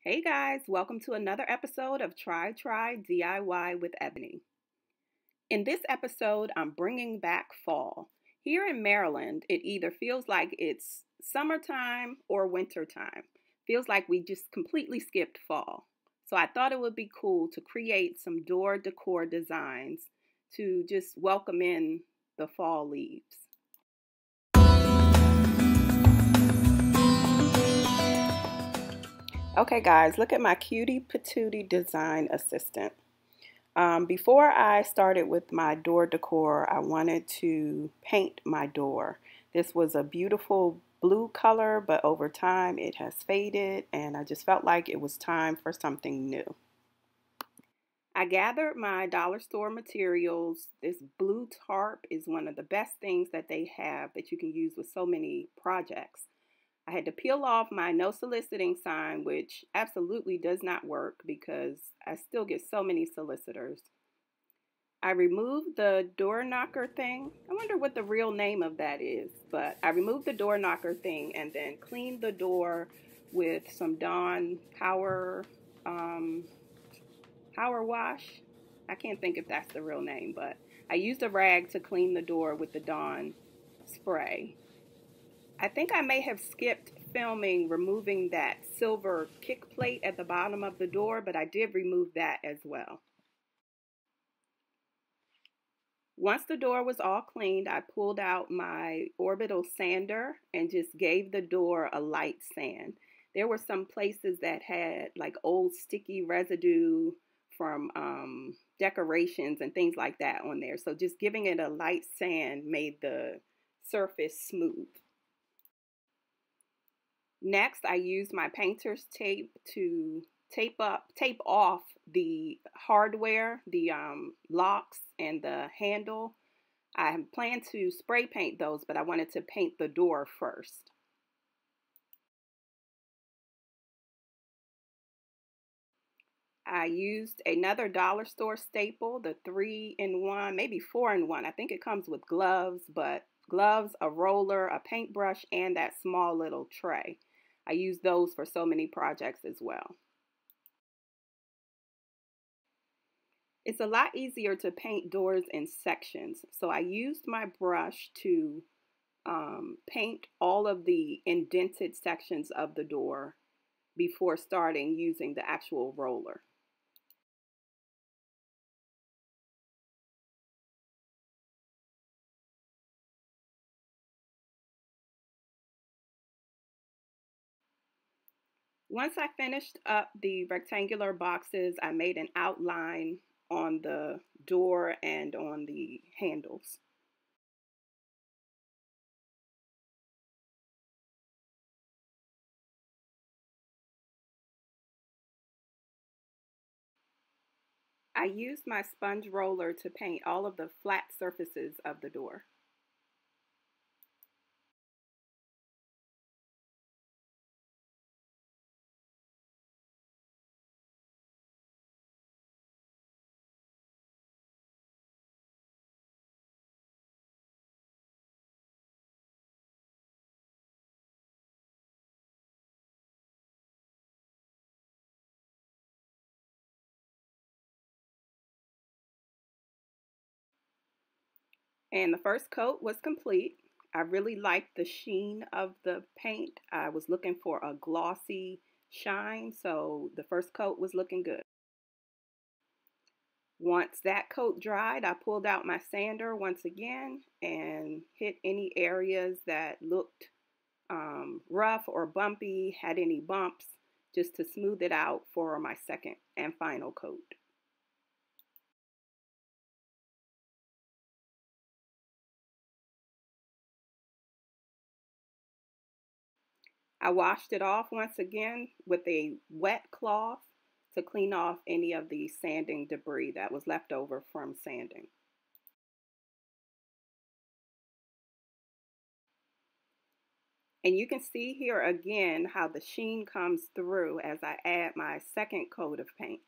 Hey guys, welcome to another episode of Try DIY with Ebony. In this episode, I'm bringing back fall. Here in Maryland, it either feels like it's summertime or wintertime. Feels like we just completely skipped fall. So I thought it would be cool to create some door decor designs to just welcome in the fall leaves. Okay guys, look at my cutie patootie design assistant. Before I started with my door decor, I wanted to paint my door. This was a beautiful blue color, but over time it has faded and I just felt like it was time for something new. I gathered my dollar store materials. This blue tarp is one of the best things that they have that you can use with so many projects. I had to peel off my no soliciting sign, which absolutely does not work because I still get so many solicitors. I removed the door knocker thing. I wonder what the real name of that is, but I removed the door knocker thing and then cleaned the door with some Dawn Power Wash. I can't think if that's the real name, but I used a rag to clean the door with the Dawn spray. I think I may have skipped filming removing that silver kick plate at the bottom of the door, but I did remove that as well. Once the door was all cleaned, I pulled out my orbital sander and just gave the door a light sand. There were some places that had like old sticky residue from decorations and things like that on there. So just giving it a light sand made the surface smooth. Next, I used my painter's tape to tape off the hardware, the locks and the handle. I plan to spray paint those, but I wanted to paint the door first. I used another dollar store staple, the 3-in-1, maybe 4-in-1. I think it comes with gloves, but gloves, a roller, a paintbrush, and that small little tray. I use those for so many projects as well. It's a lot easier to paint doors in sections. So I used my brush to paint all of the indented sections of the door before starting using the actual roller. Once I finished up the rectangular boxes, I made an outline on the door and on the handles. I used my sponge roller to paint all of the flat surfaces of the door. And the first coat was complete. I really liked the sheen of the paint. I was looking for a glossy shine, so the first coat was looking good. Once that coat dried, I pulled out my sander once again and hit any areas that looked rough or bumpy, had any bumps, just to smooth it out for my second and final coat. I washed it off once again with a wet cloth to clean off any of the sanding debris that was left over from sanding. And you can see here again how the sheen comes through as I add my second coat of paint.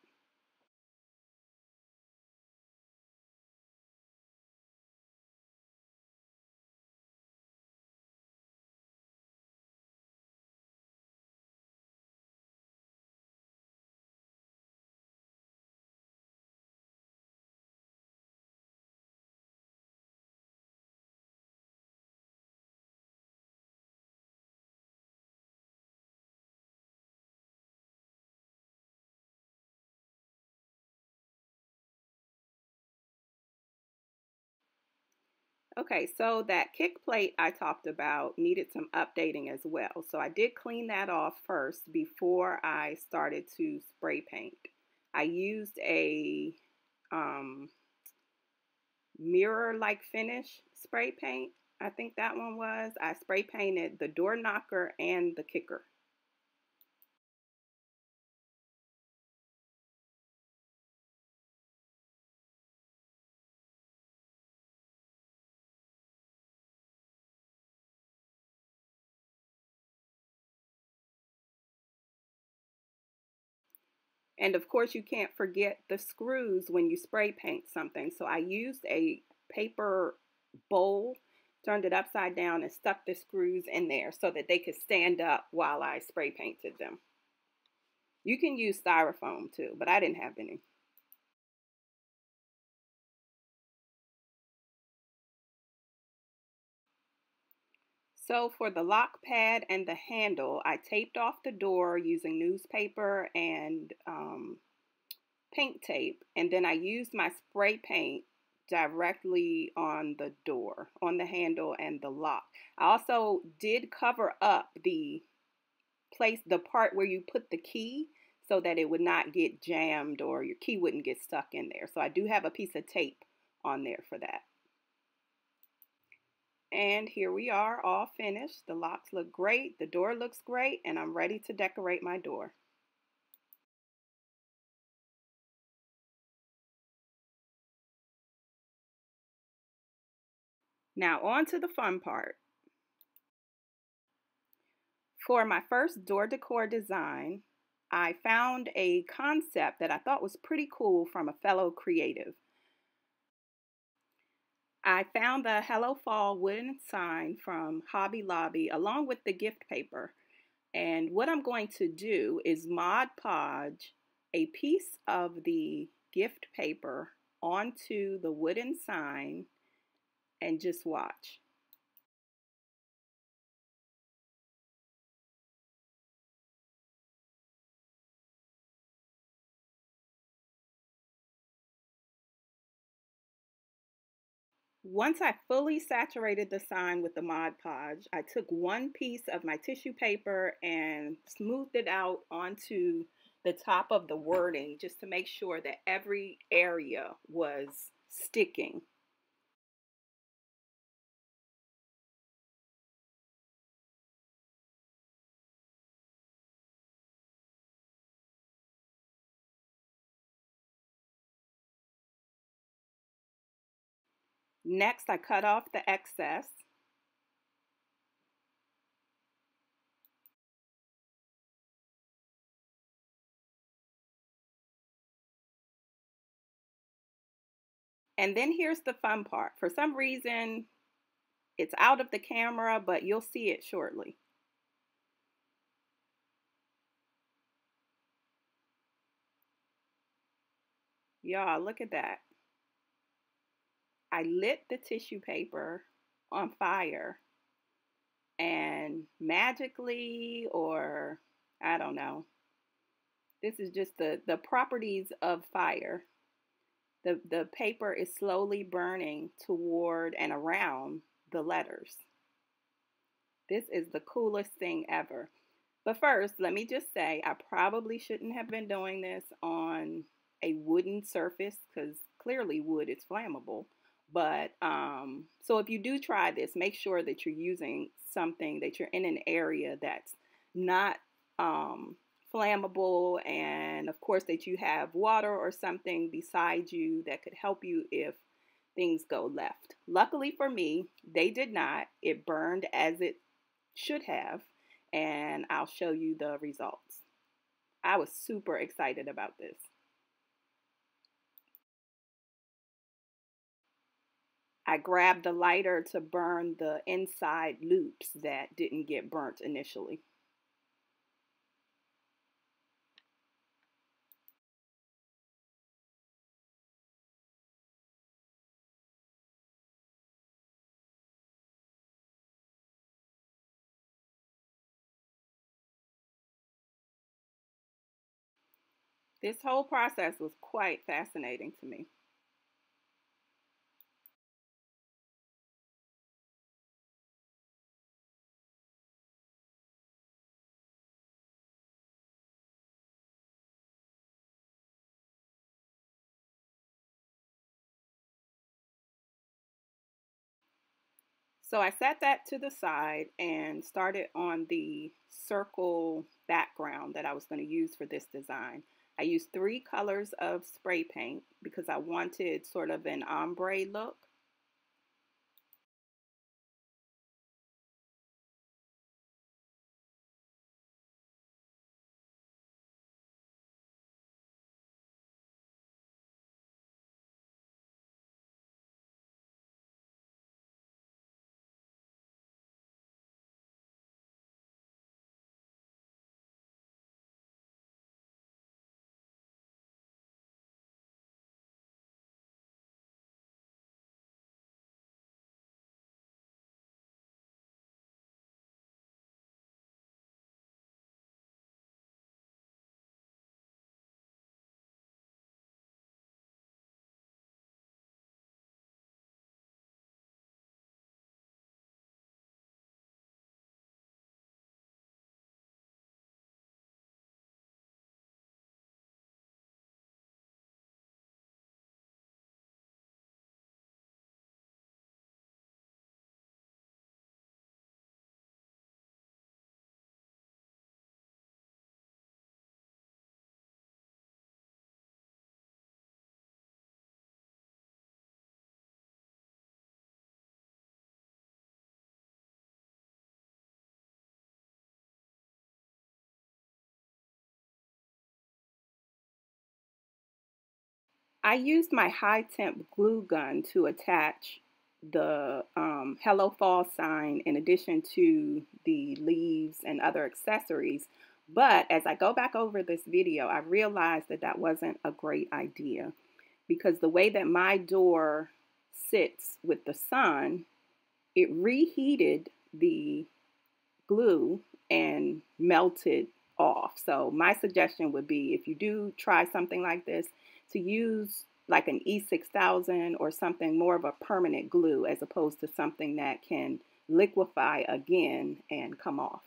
Okay, so that kick plate I talked about needed some updating as well. So I did clean that off first before I started to spray paint. I used a um, mirror-like finish spray paint. I think that one was. I spray painted the door knocker and the kicker. And of course, you can't forget the screws when you spray paint something. So I used a paper bowl, turned it upside down, and stuck the screws in there so that they could stand up while I spray painted them. You can use styrofoam too, but I didn't have any. So for the lock pad and the handle, I taped off the door using newspaper and paint tape, and then I used my spray paint directly on the door, on the handle and the lock. I also did cover up the part where you put the key so that it would not get jammed or your key wouldn't get stuck in there. So I do have a piece of tape on there for that. And here we are, all finished. The locks look great, the door looks great, and I'm ready to decorate my door. Now on to the fun part. For my first door decor design, I found a concept that I thought was pretty cool from a fellow creative. I found the Hello Fall wooden sign from Hobby Lobby along with the gift paper. And what I'm going to do is Mod Podge a piece of the gift paper onto the wooden sign and just watch. Once I fully saturated the sign with the Mod Podge, I took one piece of my tissue paper and smoothed it out onto the top of the wording just to make sure that every area was sticking. Next, I cut off the excess. And then here's the fun part. For some reason, it's out of the camera, but you'll see it shortly. Y'all, look at that. I lit the tissue paper on fire and magically, or I don't know, this is just the properties of fire. The paper is slowly burning toward and around the letters. This is the coolest thing ever. But first, let me just say I probably shouldn't have been doing this on a wooden surface because clearly wood is flammable. But so if you do try this, make sure that you're using something, that you're in an area that's not flammable, and of course that you have water or something beside you that could help you if things go left. Luckily for me, they did not. It burned as it should have, and I'll show you the results. I was super excited about this. I grabbed the lighter to burn the inside loops that didn't get burnt initially. This whole process was quite fascinating to me. So I set that to the side and started on the circle background that I was going to use for this design. I used 3 colors of spray paint because I wanted sort of an ombre look. I used my high temp glue gun to attach the Hello Fall sign in addition to the leaves and other accessories. But as I go back over this video, I realized that that wasn't a great idea because the way that my door sits with the sun, it reheated the glue and melted off. So my suggestion would be if you do try something like this to use like an E6000 or something more of a permanent glue as opposed to something that can liquefy again and come off.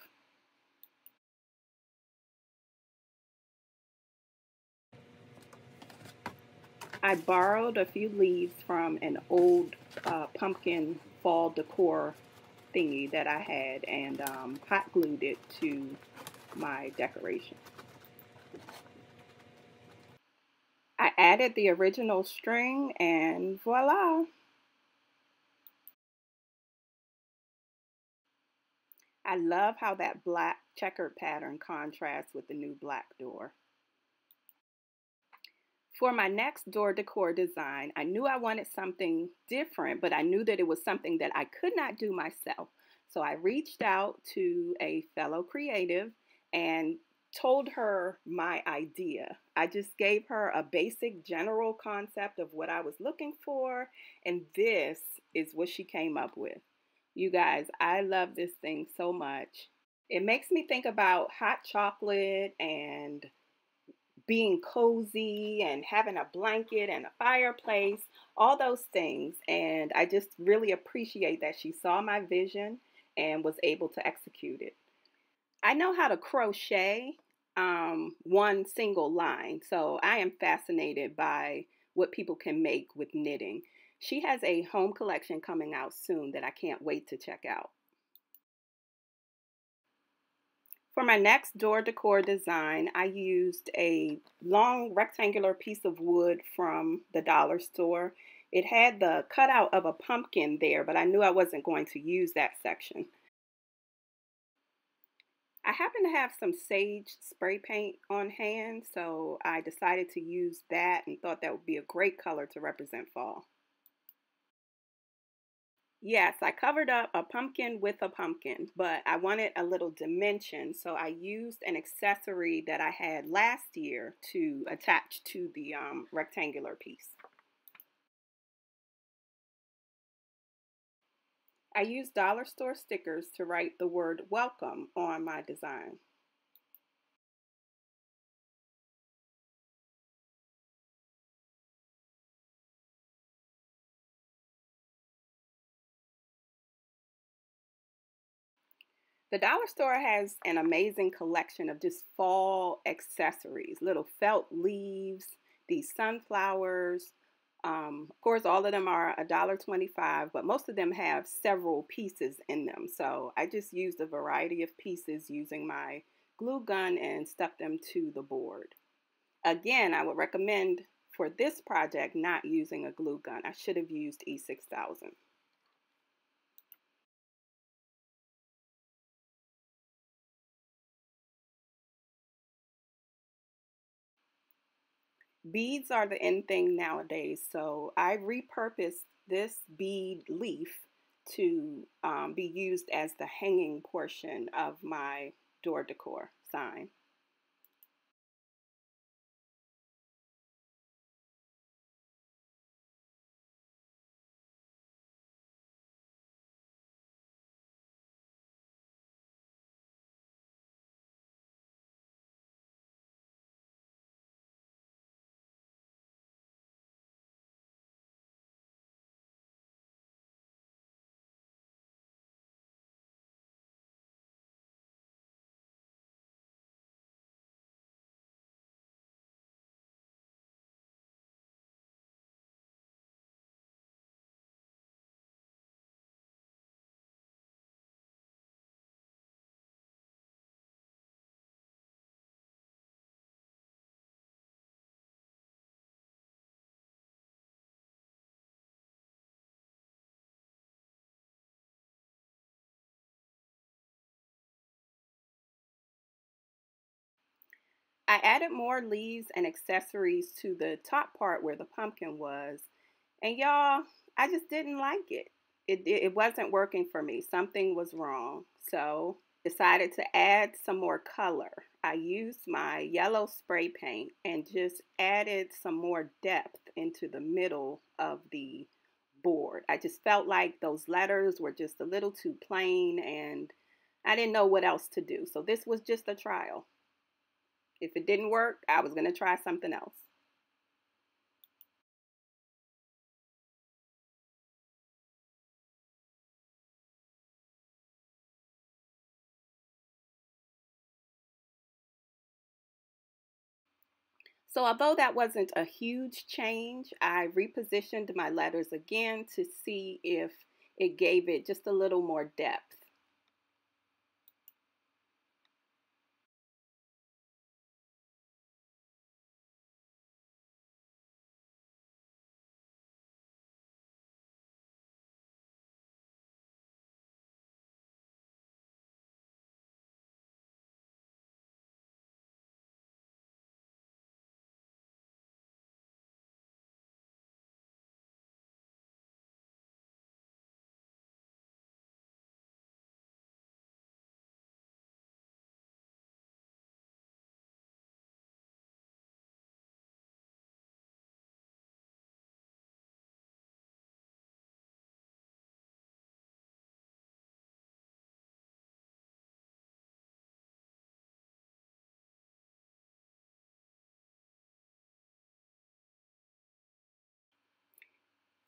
I borrowed a few leaves from an old pumpkin fall decor thingy that I had and hot glued it to my decoration. I added the original string and voila. I love how that black checkered pattern contrasts with the new black door. For my next door decor design, I knew I wanted something different, but I knew that it was something that I could not do myself. So I reached out to a fellow creative and told her my idea. I just gave her a basic general concept of what I was looking for, and this is what she came up with. You guys, I love this thing so much. It makes me think about hot chocolate and being cozy and having a blanket and a fireplace, all those things. And I just really appreciate that she saw my vision and was able to execute it. I know how to crochet one single line, so I am fascinated by what people can make with knitting. She has a home collection coming out soon that I can't wait to check out. For my next door decor design, I used a long rectangular piece of wood from the dollar store. It had the cutout of a pumpkin there, but I knew I wasn't going to use that section. I happen to have some sage spray paint on hand, so I decided to use that and thought that would be a great color to represent fall. Yes, I covered up a pumpkin with a pumpkin, but I wanted a little dimension, so I used an accessory that I had last year to attach to the rectangular piece. I used dollar store stickers to write the word welcome on my design. The dollar store has an amazing collection of just fall accessories, little felt leaves, these sunflowers, Of course, all of them are $1.25, but most of them have several pieces in them. So I just used a variety of pieces using my glue gun and stuck them to the board. Again, I would recommend for this project not using a glue gun. I should have used E6000. Beads are the in thing nowadays, so I repurposed this bead leaf to be used as the hanging portion of my door decor sign. I added more leaves and accessories to the top part where the pumpkin was. And y'all, I just didn't like it. It wasn't working for me. Something was wrong. So decided to add some more color. I used my yellow spray paint and just added some more depth into the middle of the board. I just felt like those letters were just a little too plain and I didn't know what else to do. So this was just a trial. If it didn't work, I was going to try something else. So although that wasn't a huge change, I repositioned my letters again to see if it gave it just a little more depth.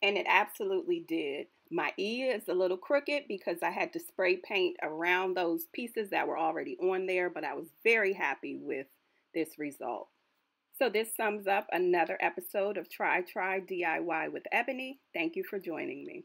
And it absolutely did. My E is a little crooked because I had to spray paint around those pieces that were already on there, but I was very happy with this result. So this sums up another episode of Try DIY with Ebony. Thank you for joining me.